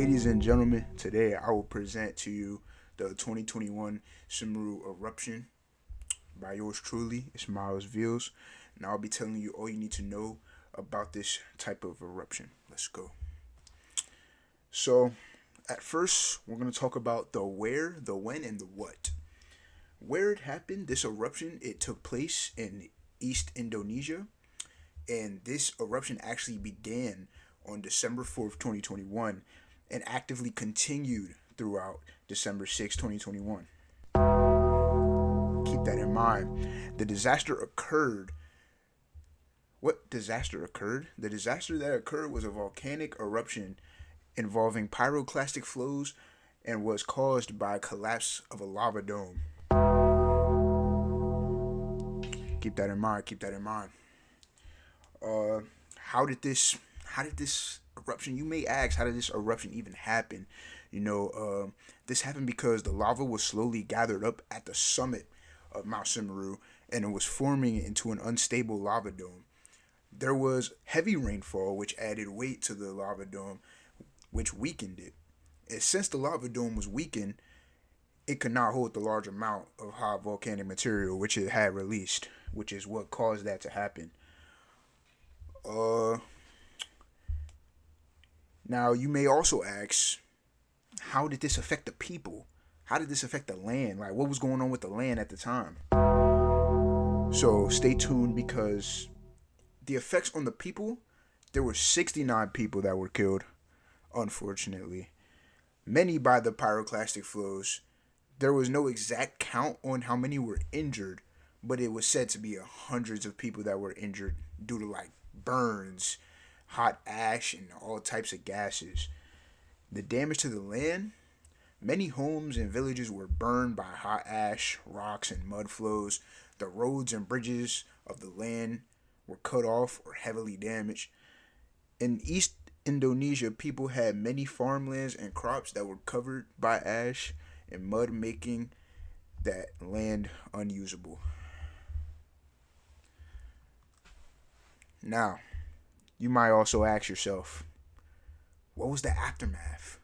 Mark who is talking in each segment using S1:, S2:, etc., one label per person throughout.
S1: Ladies and gentlemen, today I will present to you the 2021 Semeru Eruption by yours truly. It's Miles Vils, and I'll be telling you all you need to know about this type of eruption. Let's go. So, at first, we're going to talk about the where, the when, and the what. Where it happened, this eruption, it took place in East Indonesia, and this eruption actually began on December 4th, 2021, and actively continued throughout December 6th, 2021. Keep that in mind. The disaster occurred. What disaster occurred? The disaster that occurred was a volcanic eruption involving pyroclastic flows and was caused by a collapse of a lava dome. Keep that in mind. Keep that in mind. How did this eruption? You may ask, how did this eruption even happen? This happened because the lava was slowly gathered up at the summit of Mount Semeru, and it was forming into an unstable lava dome. There was heavy rainfall, which added weight to the lava dome, which weakened it. And since the lava dome was weakened, it could not hold the large amount of hot volcanic material which it had released, which is what caused that to happen. Now you may also ask, how did this affect the people? How did this affect the land? Like, what was going on with the land at the time? So stay tuned, because the effects on the people, there were 69 people that were killed, unfortunately. Many by the pyroclastic flows. There was no exact count on how many were injured, but it was said to be hundreds of people that were injured due to burns, hot ash, and all types of gases. The damage to the land, many homes and villages were burned by hot ash, rocks, and mud flows. The roads and bridges of the land were cut off or heavily damaged. In East Indonesia, people had many farmlands and crops that were covered by ash and mud, making that land unusable. Now, you might also ask yourself, what was the aftermath?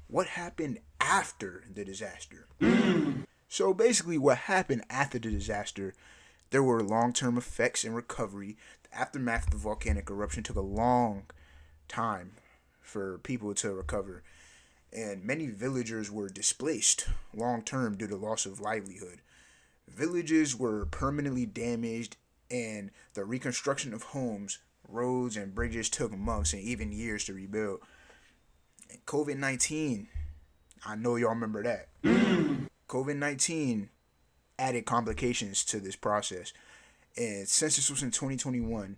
S1: What happened after the disaster? So basically, what happened after the disaster, there were long-term effects and recovery. The aftermath of the volcanic eruption took a long time for people to recover, and many villagers were displaced long-term due to loss of livelihood. Villages were permanently damaged, and the reconstruction of homes, roads, and bridges took months and even years to rebuild. And COVID-19, I know y'all remember that. COVID-19 added complications to this process. And since this was in 2021,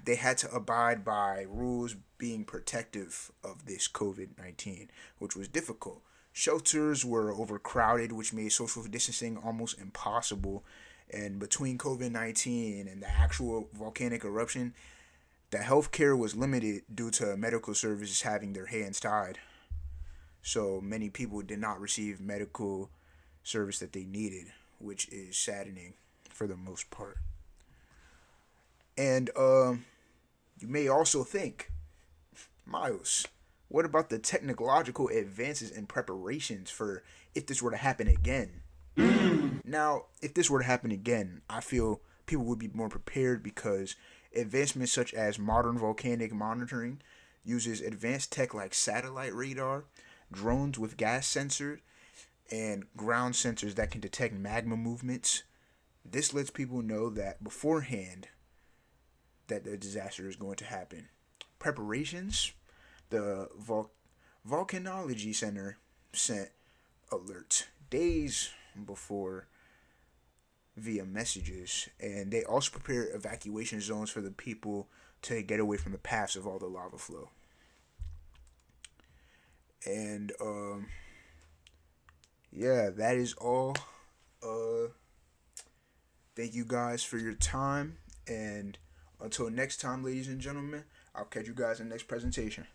S1: they had to abide by rules being protective of this COVID-19, which was difficult. Shelters were overcrowded, which made social distancing almost impossible. And between COVID-19 and the actual volcanic eruption, the healthcare was limited due to medical services having their hands tied. So many people did not receive medical service that they needed, which is saddening for the most part. And you may also think, Miles, what about the technological advances and preparations for if this were to happen again? Now, if this were to happen again, I feel people would be more prepared, because advancements such as modern volcanic monitoring uses advanced tech like satellite radar, drones with gas sensors, and ground sensors that can detect magma movements. This lets people know that beforehand that the disaster is going to happen. Preparations, the Volcanology Center sent alerts days before via messages, and they also prepared evacuation zones for the people to get away from the paths of all the lava flow. And yeah, that is all. Thank you guys for your time, and until next time, ladies and gentlemen, I'll catch you guys in the next presentation.